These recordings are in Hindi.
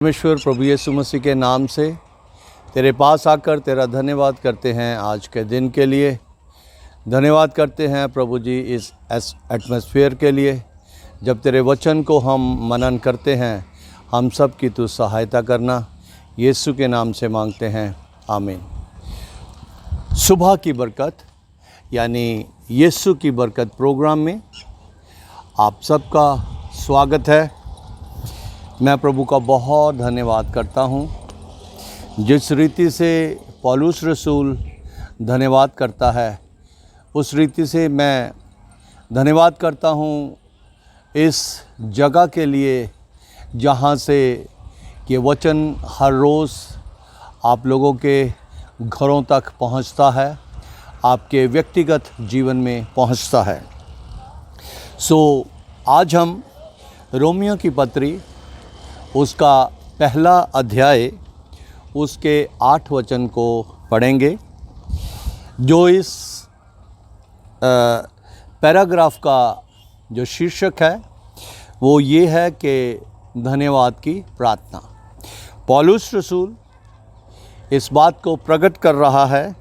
परमेश्वर प्रभु यीशु मसीह के नाम से तेरे पास आकर तेरा धन्यवाद करते हैं आज के दिन के लिए। धन्यवाद करते हैं प्रभु जी इस एटमॉस्फेयर के लिए। जब तेरे वचन को हम मनन करते हैं, हम सब की तू सहायता करना, यीशु के नाम से मांगते हैं, आमीन। सुबह की बरकत यानी यीशु की बरकत प्रोग्राम में आप सबका स्वागत है। मैं प्रभु का बहुत धन्यवाद करता हूँ। जिस रीति से पौलुस रसूल धन्यवाद करता है, उस रीति से मैं धन्यवाद करता हूँ इस जगह के लिए जहाँ से ये वचन हर रोज़ आप लोगों के घरों तक पहुँचता है, आपके व्यक्तिगत जीवन में पहुँचता है। आज हम रोमियो की पत्री उसका पहला अध्याय उसके 8 वचन को पढ़ेंगे। जो इस पैराग्राफ का जो शीर्षक है वो ये है कि धन्यवाद की प्रार्थना। पौलुस रसूल इस बात को प्रकट कर रहा है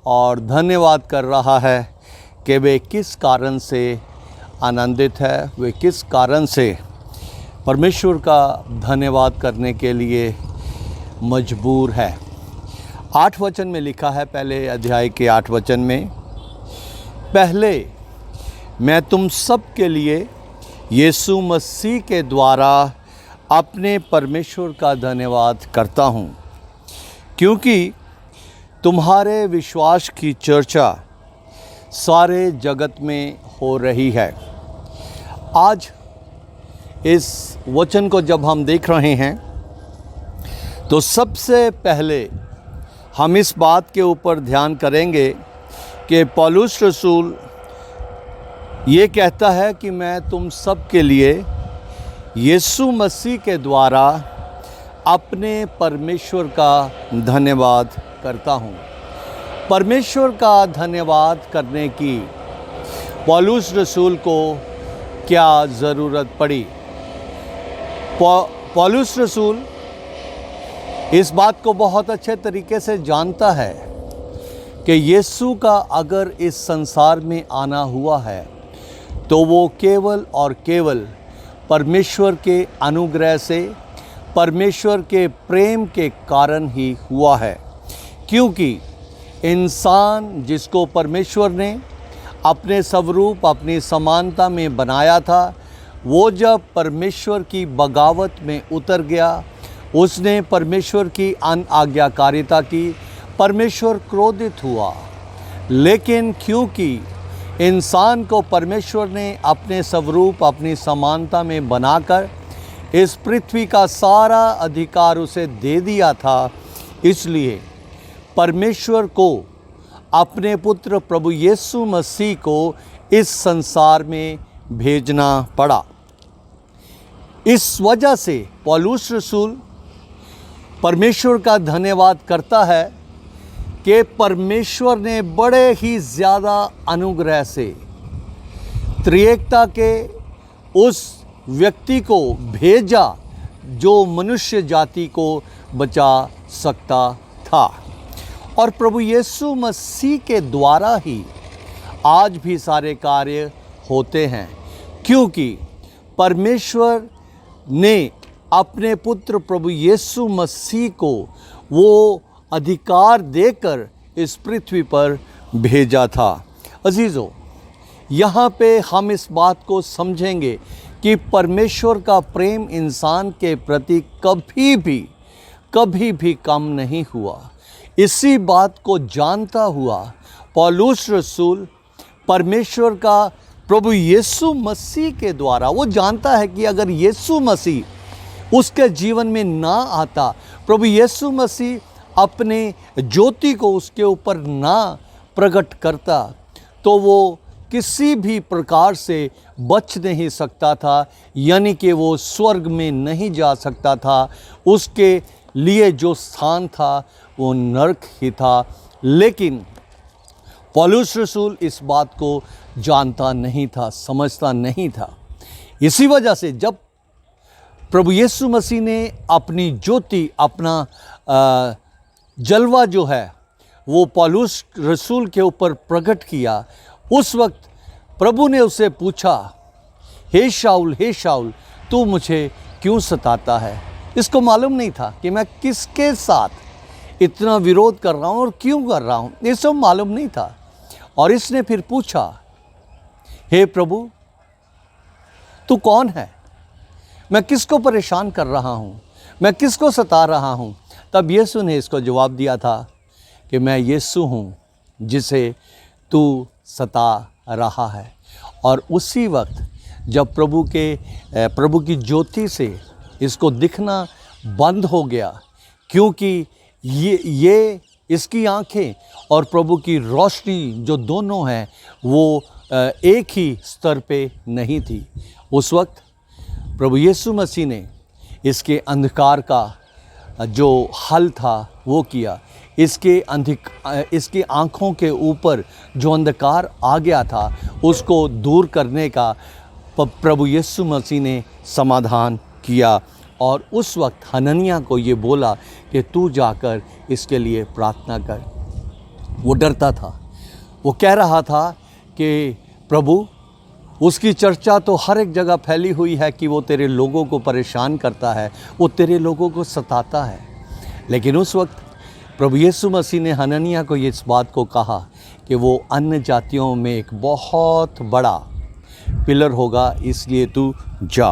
और धन्यवाद कर रहा है कि वे किस कारण से आनंदित है, वे किस कारण से परमेश्वर का धन्यवाद करने के लिए मजबूर है। 8 वचन में लिखा है, पहले अध्याय के 8 वचन में, पहले मैं तुम सब के लिए यीशु मसीह के द्वारा अपने परमेश्वर का धन्यवाद करता हूँ, क्योंकि तुम्हारे विश्वास की चर्चा सारे जगत में हो रही है। आज इस वचन को जब हम देख रहे हैं तो सबसे पहले हम इस बात के ऊपर ध्यान करेंगे कि पौलुस रसूल ये कहता है कि मैं तुम सब के लिए यीशु मसीह के द्वारा अपने परमेश्वर का धन्यवाद करता हूँ। परमेश्वर का धन्यवाद करने की पौलुस रसूल को क्या ज़रूरत पड़ी? पौलुस रसूल इस बात को बहुत अच्छे तरीके से जानता है कि यीशु का अगर इस संसार में आना हुआ है तो वो केवल और केवल परमेश्वर के अनुग्रह से, परमेश्वर के प्रेम के कारण ही हुआ है। क्योंकि इंसान जिसको परमेश्वर ने अपने स्वरूप, अपनी समानता में बनाया था, वो जब परमेश्वर की बगावत में उतर गया, उसने परमेश्वर की अनाज्ञाकारिता की, परमेश्वर क्रोधित हुआ। लेकिन क्योंकि इंसान को परमेश्वर ने अपने स्वरूप, अपनी समानता में बनाकर इस पृथ्वी का सारा अधिकार उसे दे दिया था, इसलिए परमेश्वर को अपने पुत्र प्रभु यीशु मसीह को इस संसार में भेजना पड़ा। इस वजह से पौलुस रसूल परमेश्वर का धन्यवाद करता है कि परमेश्वर ने बड़े ही ज़्यादा अनुग्रह से त्रिएकता के उस व्यक्ति को भेजा जो मनुष्य जाति को बचा सकता था। और प्रभु यीशु मसीह के द्वारा ही आज भी सारे कार्य होते हैं, क्योंकि परमेश्वर ने अपने पुत्र प्रभु यीशु मसीह को वो अधिकार देकर इस पृथ्वी पर भेजा था। अजीज़ों, यहाँ पे हम इस बात को समझेंगे कि परमेश्वर का प्रेम इंसान के प्रति कभी भी कम नहीं हुआ। इसी बात को जानता हुआ पौलुस रसूल परमेश्वर का प्रभु यीशु मसीह के द्वारा, वो जानता है कि अगर यीशु मसीह उसके जीवन में ना आता, प्रभु यीशु मसीह अपने ज्योति को उसके ऊपर ना प्रकट करता, तो वो किसी भी प्रकार से बच नहीं सकता था, यानी कि वो स्वर्ग में नहीं जा सकता था। उसके लिए जो स्थान था वो नरक ही था। लेकिन पौलुस रसूल इस बात को जानता नहीं था, समझता नहीं था। इसी वजह से जब प्रभु यीशु मसीह ने अपनी ज्योति, अपना जलवा जो है वो पौलुस रसूल के ऊपर प्रकट किया, उस वक्त प्रभु ने उससे पूछा, हे शाऊल तू मुझे क्यों सताता है। इसको मालूम नहीं था कि मैं किसके साथ इतना विरोध कर रहा हूँ और क्यों कर रहा हूँ, ये सब मालूम नहीं था। और इसने फिर पूछा, हे प्रभु तू कौन है, मैं किसको परेशान कर रहा हूँ, मैं किसको सता रहा हूँ। तब यीशु ने इसको जवाब दिया था कि मैं यीशु हूँ जिसे तू सता रहा है। और उसी वक्त जब प्रभु की ज्योति से इसको दिखना बंद हो गया, क्योंकि ये इसकी आंखें और प्रभु की रोशनी जो दोनों हैं वो एक ही स्तर पे नहीं थी, उस वक्त प्रभु यीशु मसीह ने इसके अंधकार का जो हल था वो किया। इसकी आँखों के ऊपर जो अंधकार आ गया था उसको दूर करने का प्रभु यीशु मसीह ने समाधान किया। और उस वक्त हनन्याह को ये बोला कि तू जाकर इसके लिए प्रार्थना कर। वो डरता था, वो कह रहा था कि प्रभु उसकी चर्चा तो हर एक जगह फैली हुई है कि वो तेरे लोगों को परेशान करता है, वो तेरे लोगों को सताता है। लेकिन उस वक्त प्रभु यीशु मसीह ने हनन्याह को इस बात को कहा कि वो अन्य जातियों में एक बहुत बड़ा पिलर होगा, इसलिए तू जा।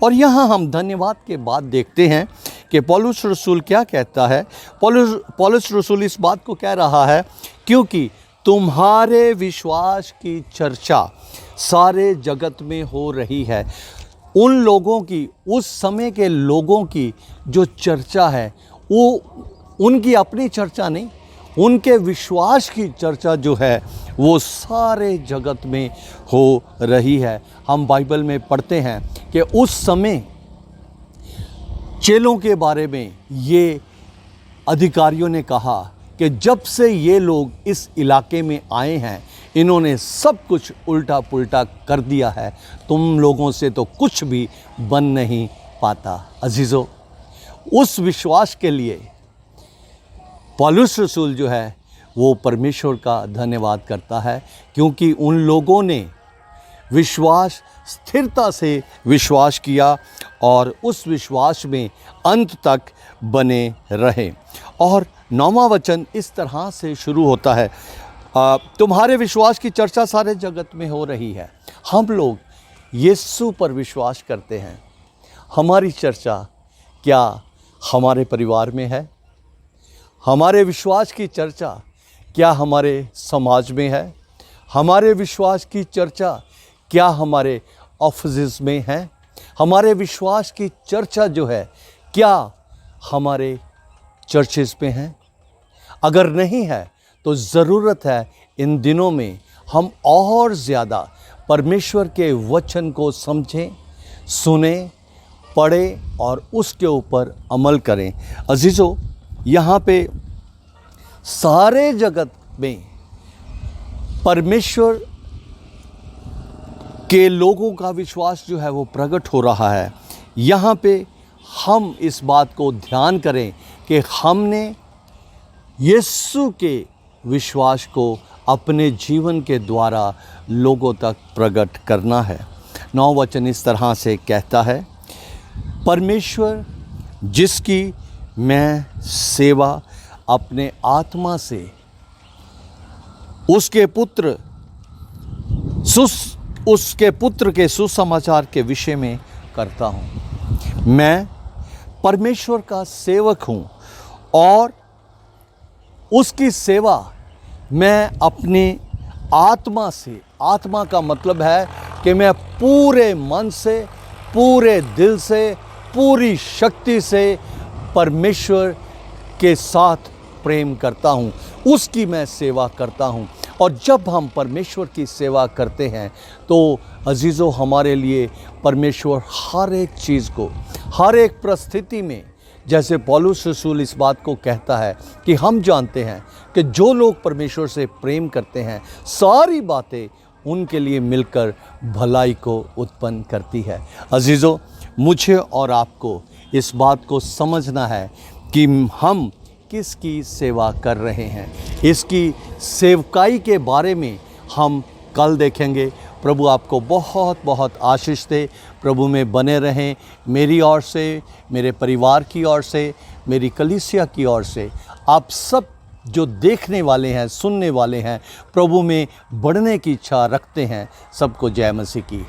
और यहाँ हम धन्यवाद के बाद देखते हैं कि पौलुस रसूल क्या कहता है। पौलुस रसूल इस बात को कह रहा है, क्योंकि तुम्हारे विश्वास की चर्चा सारे जगत में हो रही है। उन लोगों की, उस समय के लोगों की जो चर्चा है वो उनकी अपनी चर्चा नहीं, उनके विश्वास की चर्चा जो है वो सारे जगत में हो रही है। हम बाइबल में पढ़ते हैं कि उस समय चेलों के बारे में ये अधिकारियों ने कहा कि जब से ये लोग इस इलाके में आए हैं इन्होंने सब कुछ उल्टा पुल्टा कर दिया है, तुम लोगों से तो कुछ भी बन नहीं पाता। अजीज़ों, उस विश्वास के लिए पौलुस रसूल जो है वो परमेश्वर का धन्यवाद करता है, क्योंकि उन लोगों ने विश्वास, स्थिरता से विश्वास किया और उस विश्वास में अंत तक बने रहे। और 9वां वचन इस तरह से शुरू होता है, तुम्हारे विश्वास की चर्चा सारे जगत में हो रही है। हम लोग यीशु पर विश्वास करते हैं। हमारी चर्चा क्या हमारे परिवार में है? हमारे विश्वास की चर्चा क्या हमारे समाज में है? हमारे विश्वास की चर्चा क्या हमारे ऑफिस में है? हमारे विश्वास की चर्चा जो है क्या हमारे चर्चेस में है? अगर नहीं है तो ज़रूरत है इन दिनों में हम और ज़्यादा परमेश्वर के वचन को समझें, सुने, पढ़ें और उसके ऊपर अमल करें। अजीज़ों, यहाँ पे सारे जगत में परमेश्वर के लोगों का विश्वास जो है वो प्रकट हो रहा है। यहाँ पे हम इस बात को ध्यान करें कि हमने यीशु के विश्वास को अपने जीवन के द्वारा लोगों तक प्रकट करना है। 9 वचन इस तरह से कहता है, परमेश्वर जिसकी मैं सेवा अपने आत्मा से उसके पुत्र के सुसमाचार के विषय में करता हूँ। मैं परमेश्वर का सेवक हूँ और उसकी सेवा मैं अपने आत्मा से, आत्मा का मतलब है कि मैं पूरे मन से, पूरे दिल से, पूरी शक्ति से परमेश्वर के साथ प्रेम करता हूँ, उसकी मैं सेवा करता हूँ। और जब हम परमेश्वर की सेवा करते हैं तो अजीज़ों, हमारे लिए परमेश्वर हर एक चीज़ को, हर एक परिस्थिति में, जैसे पौलुस रसूल इस बात को कहता है कि हम जानते हैं कि जो लोग परमेश्वर से प्रेम करते हैं सारी बातें उनके लिए मिलकर भलाई को उत्पन्न करती है। अजीज़ों, मुझे और आपको इस बात को समझना है कि हम किसकी सेवा कर रहे हैं। इसकी सेवकाई के बारे में हम कल देखेंगे। प्रभु आपको बहुत बहुत आशीष दे। प्रभु में बने रहें। मेरी ओर से, मेरे परिवार की ओर से, मेरी कलीसिया की ओर से, आप सब जो देखने वाले हैं, सुनने वाले हैं, प्रभु में बढ़ने की इच्छा रखते हैं, सबको जय मसीह की।